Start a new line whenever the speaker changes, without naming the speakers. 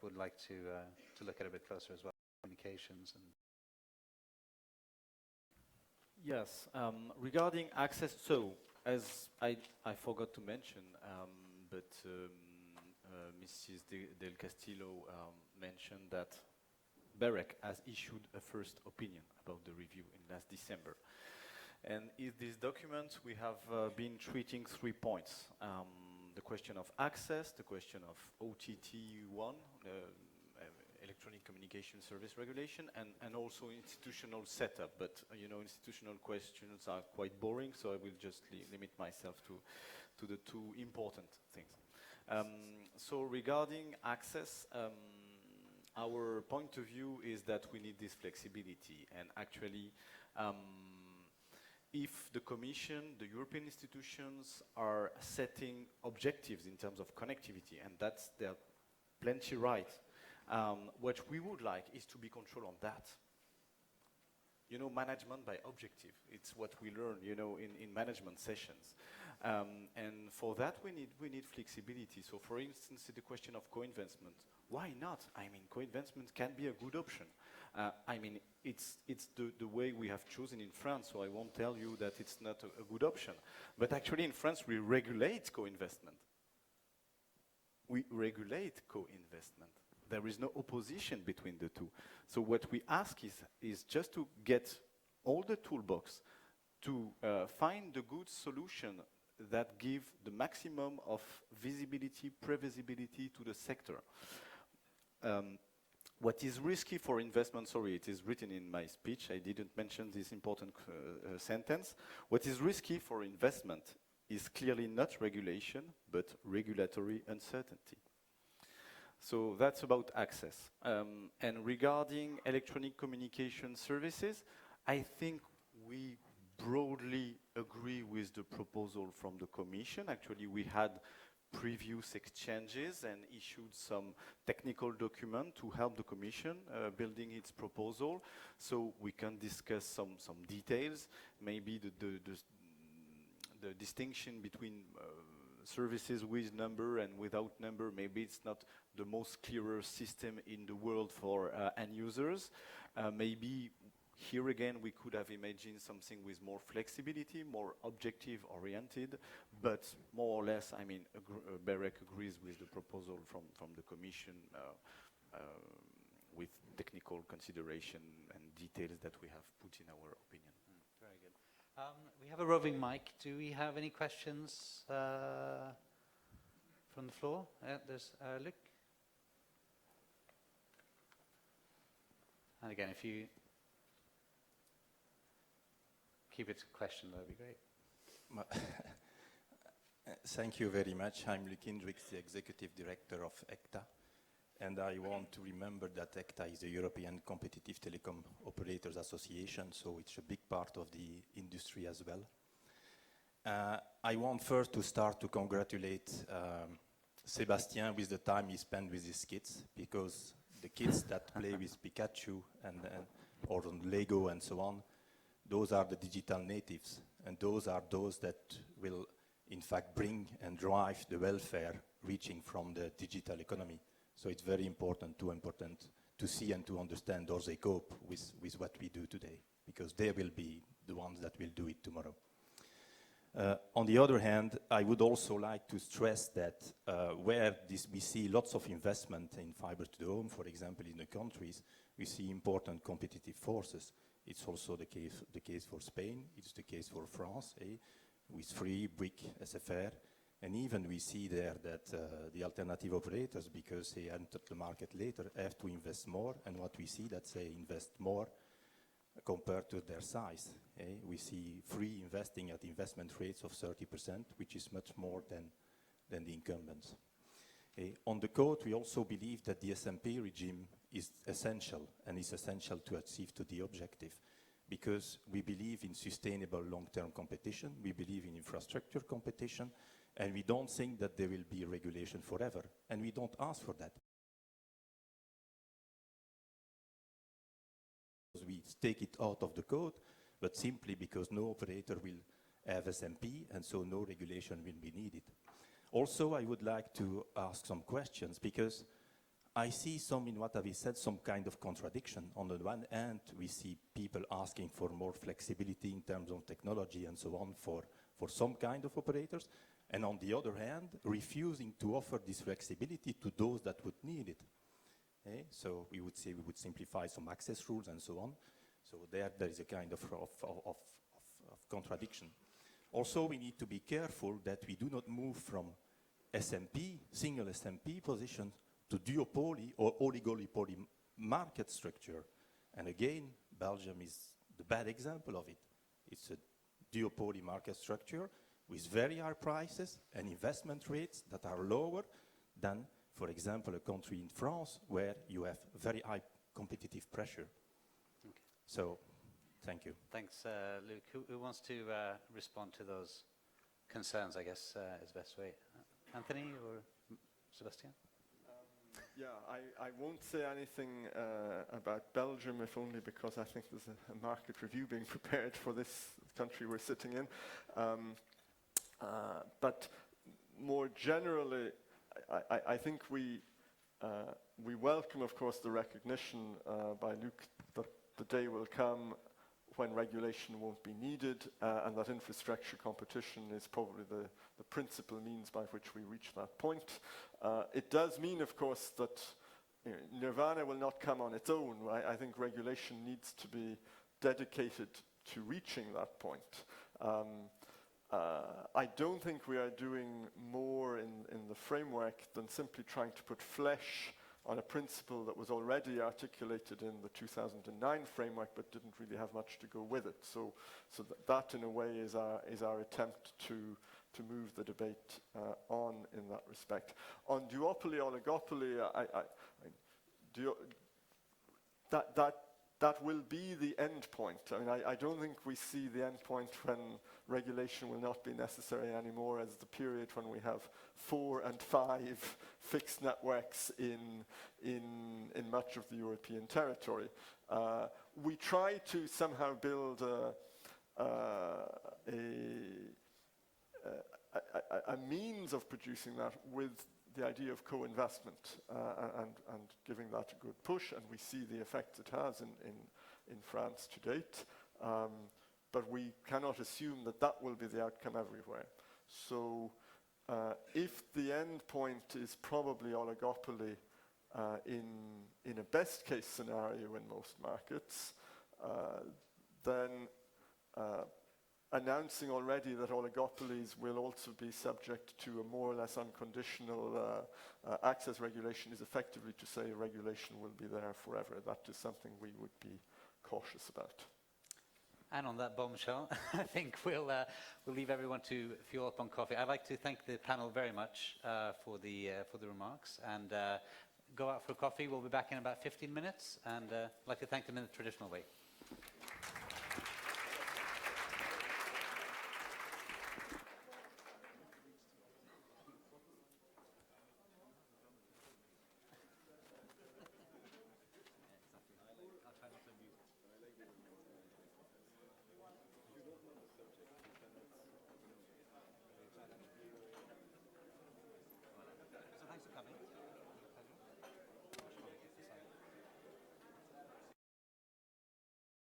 would like to look at a bit closer as well, communications and.
Yes, regarding access, so as I forgot to mention, but Mrs. Del Castillo mentioned that BEREC has issued a first opinion about the review in last December. And in this document, we have been treating 3 points. The question of access, the question of OTT1, Electronic Communication Service Regulation, and also institutional setup. But, you know, institutional questions are quite boring, so I will just limit myself to the 2 important things. So regarding access, our point of view is that we need this flexibility. And actually, if the Commission, the European institutions are setting objectives in terms of connectivity, and they're plenty right, what we would like is to be control on that. You know, management by objective. It's what we learn, you know, in management sessions. And for that, we need flexibility. So, for instance, the question of co-investment. Why not? I mean, co-investment can be a good option. I mean, it's the way we have chosen in France, so I won't tell you that it's not a good option. But actually, in France, we regulate co-investment. We regulate co-investment. There is no opposition between the two. So what we ask is just to get all the toolbox to find the good solution that give the maximum of visibility, previsibility to the sector. What is risky for investment, sorry, it is written in my speech, I didn't mention this important sentence. What is risky for investment is clearly not regulation, but regulatory uncertainty. So that's about access. And regarding electronic communication services, I think we broadly agree with the proposal from the Commission. Actually, we had previous exchanges and issued some technical document to help the Commission building its proposal. So we can discuss some details, maybe the distinction between services with number and without number. Maybe it's not the most clearer system in the world for end users. Maybe here again we could have imagined something with more flexibility, more objective oriented, but more or less, I mean, BEREC agrees with the proposal from the Commission with technical consideration and details that we have put in our opinion.
Very good. We have a roving mic. Do we have any questions from the floor? There's Luc. And again, if you keep it to a question, that would be great.
Thank you very much. I'm Luc Hendricks, the Executive Director of ECTA. And I want to remember that ECTA is the European Competitive Telecom Operators Association, so it's a big part of the industry as well. I want first to start to congratulate Sébastien with the time he spent with his kids, because the kids that play with Pikachu or on Lego and so on, those are the digital natives, and those are those that will in fact bring and drive the welfare reaching from the digital economy. So it's very important to see and to understand how they cope with what we do today, because they will be the ones that will do it tomorrow. On the other hand, I would also like to stress that where we see lots of investment in fiber to the home, for example, in the countries, we see important competitive forces. It's also the case for Spain, it's the case for France, with Free, Brick, SFR. And even we see there that the alternative operators, because they entered the market later, have to invest more. And what we see that they invest more compared to their size. We see Free investing at investment rates of 30%, which is much more than the incumbents. On the code, we also believe that the SMP regime is essential, and is essential to achieve to the objective, because we believe in sustainable long-term competition, we believe in infrastructure competition, and we don't think that there will be regulation forever, and we don't ask for that. We take it out of the code, but simply because no operator will have SMP, and so no regulation will be needed. Also, I would like to ask some questions, because I see some, in what have you said, some kind of contradiction. On the one hand, we see people asking for more flexibility in terms of technology and so on for some kind of operators, and on the other hand, refusing to offer this flexibility to those that would need it. So we would say we would simplify some access rules and so on. So there is a kind of contradiction. Also, we need to be careful that we do not move from SMP, single SMP position, to duopoly or oligopoly market structure. And again, Belgium is the bad example of it. It's a duopoly market structure with very high prices and investment rates that are lower than, for example, a country in France where you have very high competitive pressure.
Okay.
So, thank you.
Thanks, Luc. Who wants to respond to those concerns, I guess, is the best way? Anthony or Sebastian?
Yeah, I won't say anything about Belgium, if only because I think there's a market review being prepared for this country we're sitting in. But more generally, I think we welcome, of course, the recognition by Luc that the day will come when regulation won't be needed, and that infrastructure competition is probably the principal means by which we reach that point. It does mean, of course, that nirvana will not come on its own. I think regulation needs to be dedicated to reaching that point. I don't think we are doing more in the framework than simply trying to put flesh on a principle that was already articulated in the 2009 framework but didn't really have much to go with it. So that in a way is our attempt to move the debate on in that respect. On duopoly, oligopoly, that will be the end point. I mean, I don't think we see the end point when regulation will not be necessary anymore as the period when we have 4 and 5 fixed networks in much of the European territory. We try to somehow build a means of producing that with the idea of co-investment and giving that a good push, and we see the effect it has in France to date. But we cannot assume that that will be the outcome everywhere. So if the end point is probably oligopoly in a best case scenario in most markets, then announcing already that oligopolies will also be subject to a more or less unconditional access regulation is effectively to say regulation will be there forever. That is something we would be cautious about.
And on that bombshell, I think we'll leave everyone to fuel up on coffee. I'd like to thank the panel very much for the remarks, and go out for coffee. We'll be back in about 15 minutes, and I'd like to thank them in the traditional way.